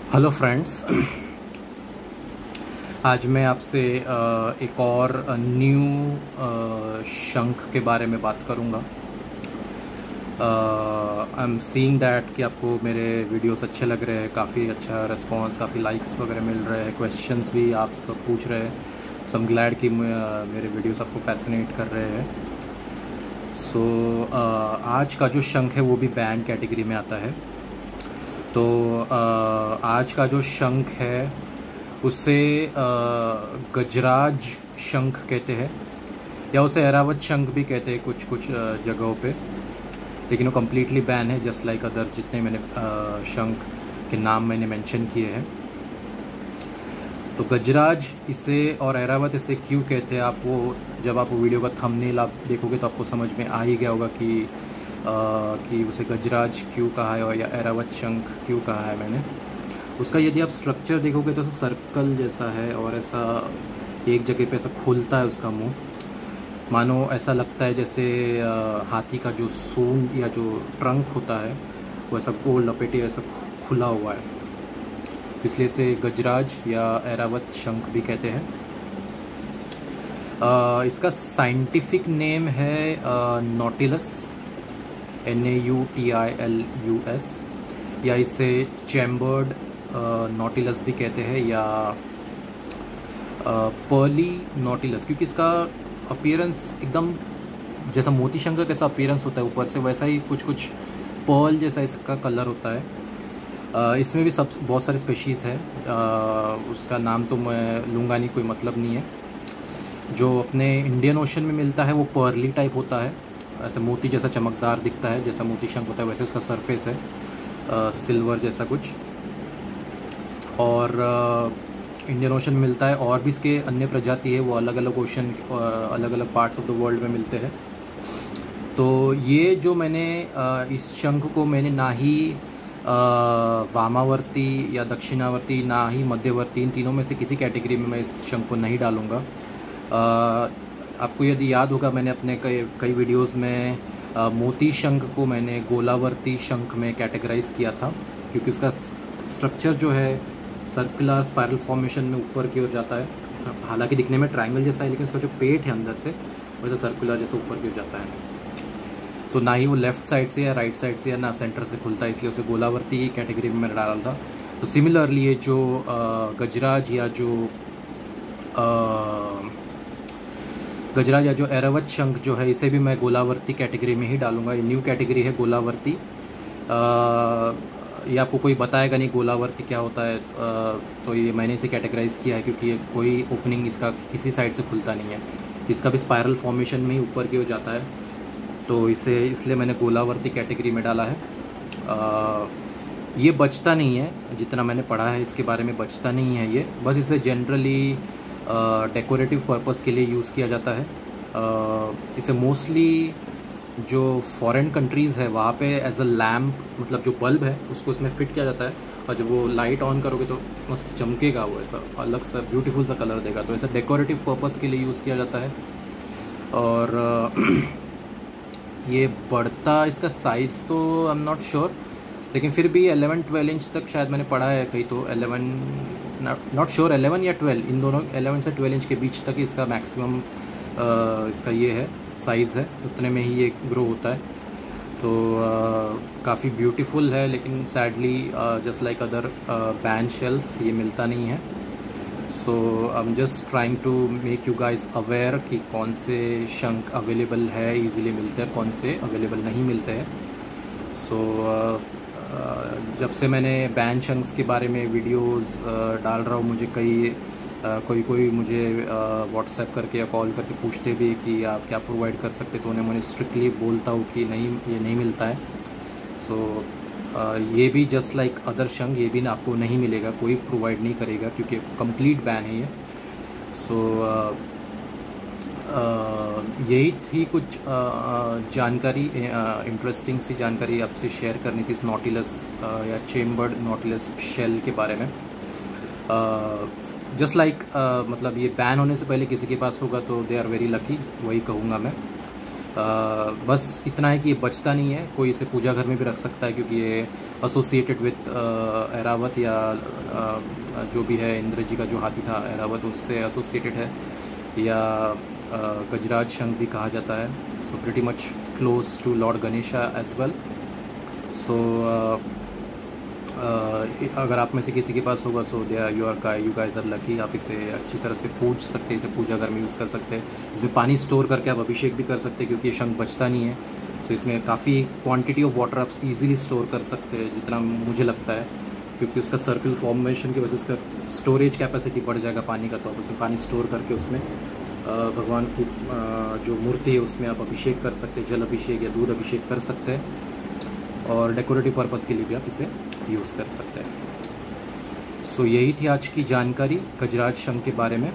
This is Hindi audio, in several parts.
Hello friends. आज मैं आपसे एक और न्यू शंख के बारे में बात करूंगा। आई एम सीइंग दैट कि आपको मेरे वीडियोस अच्छे लग रहे हैं, काफ़ी अच्छा रिस्पांस, काफ़ी लाइक्स वगैरह मिल रहे हैं, क्वेश्चंस भी आप सब पूछ रहे हैं। सो आई एम ग्लैड कि मेरे वीडियोस आपको फैसिनेट कर रहे हैं। सो आज का जो शंख है वो भी बैंड कैटेगरी में आता है। तो आज का जो शंख है उसे गजराज शंख कहते हैं, या उसे ऐरावत शंख भी कहते हैं कुछ कुछ जगहों पे, लेकिन वो कम्प्लीटली बैन है, जस्ट लाइक अदर जितने मैंने शंख के नाम मैंने मेंशन किए हैं। तो गजराज इसे और ऐरावत इसे क्यों कहते हैं, आप वो जब आप वीडियो का थंबनेल आप देखोगे तो आपको समझ में आ ही गया होगा कि उसे गजराज क्यों कहा है और या ऐरावत शंख क्यों कहा है मैंने। उसका यदि आप स्ट्रक्चर देखोगे तो ऐसा सर्कल जैसा है और ऐसा एक जगह पे ऐसा खुलता है उसका मुंह, मानो ऐसा लगता है जैसे हाथी का जो सूंड या जो ट्रंक होता है वो ऐसा गोल लपेटे ऐसा खुला हुआ है, इसलिए इसे गजराज या ऐरावत शंख भी कहते हैं। इसका साइंटिफिक नेम है नॉटिलस, NAUTILUS, या इसे चैम्बर्ड नॉटिलस भी कहते हैं, या पर्ली नॉटिलस, क्योंकि इसका अपीयरेंस एकदम जैसा मोती शंख का कैसा अपीयरेंस होता है ऊपर से, वैसा ही कुछ कुछ पर्ल जैसा इसका कलर होता है। इसमें भी सब बहुत सारे स्पेशीज़ है, उसका नाम तो मैं लूँगा नहीं, कोई मतलब नहीं है। जो अपने इंडियन ओशन में मिलता है वो पर्ली टाइप होता है, ऐसे मोती जैसा चमकदार दिखता है, जैसा मोती शंख होता है वैसे उसका सरफेस है, सिल्वर जैसा कुछ। और इंडियन ओशन में मिलता है, और भी इसके अन्य प्रजाति है, वो अलग अलग ओशन अलग अलग पार्ट्स ऑफ द वर्ल्ड में मिलते हैं। तो ये जो मैंने इस शंख को मैंने ना ही वामावर्ती या दक्षिणावर्ती ना ही मध्यवर्ती, इन तीनों में से किसी कैटेगरी में मैं इस शंख को नहीं डालूँगा। आपको यदि याद होगा मैंने अपने कई वीडियोस में मोती शंख को मैंने गोलावर्ती शंख में कैटेगराइज किया था, क्योंकि उसका स्ट्रक्चर जो है सर्कुलर स्पाइरल फॉर्मेशन में ऊपर की ओर जाता है, हालांकि दिखने में ट्रायंगल जैसा है, लेकिन उसका जो पेट है अंदर से वैसा सर्कुलर जैसा ऊपर की ओर जाता है। तो ना ही वो लेफ़्ट साइड से या राइट साइड से या ना सेंटर से खुलता है, इसलिए उसे गोलावर्ती कैटेगरी में मैंने डाला था। तो सिमिलरली ये जो गजराज या जो ऐरावत शंख जो है, इसे भी मैं गोलावर्ती कैटेगरी में ही डालूंगा। ये न्यू कैटेगरी है गोलावर्ती। ये आपको कोई बताएगा नहीं गोलावर्ती क्या होता है, तो ये मैंने इसे कैटेगराइज़ किया है क्योंकि ये कोई ओपनिंग इसका किसी साइड से खुलता नहीं है, इसका भी स्पाइरल फॉर्मेशन में ही ऊपर की हो जाता है, तो इसे इसलिए मैंने गोलावर्ती कैटेगरी में डाला है। ये बचता नहीं है, जितना मैंने पढ़ा है इसके बारे में बचता नहीं है ये, बस इसे जनरली डेकोरेटिव पर्पस के लिए यूज़ किया जाता है। इसे मोस्टली जो फॉरेन कंट्रीज़ है वहाँ पे एज अ लैम्प, मतलब जो बल्ब है उसको इसमें फिट किया जाता है, और जब वो लाइट ऑन करोगे तो मस्त चमकेगा, वो ऐसा अलग सा ब्यूटीफुल सा कलर देगा, तो ऐसा डेकोरेटिव पर्पस के लिए यूज़ किया जाता है। और ये बढ़ता इसका साइज़ तो आई एम नॉट श्योर, लेकिन फिर भी 11-12 इंच तक शायद मैंने पढ़ा है कहीं, तो 11 नॉट श्योर 11 या 12, इन दोनों 11 से 12 इंच के बीच तक इसका मैक्सिमम इसका ये है साइज़ है, उतने में ही ये ग्रो होता है। तो काफ़ी ब्यूटीफुल है, लेकिन sadly just like other ban shells ये मिलता नहीं है। So I am just trying to make you guys aware कि कौन से शंख अवेलेबल है, इजीली मिलते हैं, कौन से अवेलेबल नहीं मिलते हैं। सो जब से मैंने बैन शंख्स के बारे में वीडियोस डाल रहा हूँ, मुझे कोई मुझे व्हाट्सएप करके या कॉल करके पूछते भी कि आप क्या प्रोवाइड कर सकते, तो उन्हें मैंने स्ट्रिक्टली बोलता हूँ कि नहीं, ये नहीं मिलता है। सो ये भी जस्ट लाइक अदर शंख, ये भी ना आपको नहीं मिलेगा, कोई प्रोवाइड नहीं करेगा क्योंकि कंप्लीट बैन है ये। सो यही थी कुछ जानकारी, इंटरेस्टिंग सी जानकारी आपसे शेयर करनी थी इस नॉटिलस या चेम्बर्ड नॉटिलस शेल के बारे में। जस्ट लाइक मतलब ये बैन होने से पहले किसी के पास होगा तो दे आर वेरी लकी, वही कहूँगा मैं। बस इतना है कि ये बचता नहीं है, कोई इसे पूजा घर में भी रख सकता है क्योंकि ये एसोसिएटेड विथ ऐरावत या जो भी है इंद्र जी का जो हाथी था ऐरावत, उससे एसोसिएटेड है, या गजराज शंख भी कहा जाता है। So pretty much close to lord Ganesha as well. So अगर आप में से किसी के पास होगा so you guys are lucky, आप इसे अच्छी तरह से पूज सकते हैं, इसे पूजा घर में यूज़ कर सकते हैं। इसमें पानी स्टोर करके आप अभिषेक भी कर सकते हैं क्योंकि ये शंख बचता नहीं है। सो इसमें काफ़ी क्वांटिटी ऑफ वाटर आप इजीली स्टोर कर सकते हैं, जितना मुझे लगता है, क्योंकि उसका सर्कल फॉर्मेशन की वजह से इसका स्टोरेज कैपेसिटी बढ़ जाएगा पानी का। तो आप उसमें पानी स्टोर करके उसमें भगवान की जो मूर्ति है उसमें आप अभिषेक कर सकते हैं, जल अभिषेक या दूध अभिषेक कर सकते हैं, और डेकोरेटिव पर्पज़ के लिए भी आप इसे यूज़ कर सकते हैं। सो यही थी आज की जानकारी गजराज शंख के बारे में।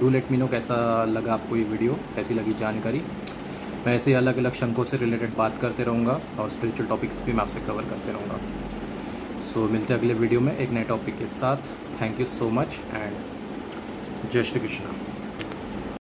डू लेट मी नो कैसा लगा आपको ये वीडियो, कैसी लगी जानकारी। मैं ऐसे अलग अलग शंखों से रिलेटेड बात करते रहूँगा और स्पिरिचुअल टॉपिक्स भी मैं आपसे कवर करते रहूँगा। सो मिलते हैं अगले वीडियो में एक नए टॉपिक के साथ। Thank you so much and जय श्री कृष्णा।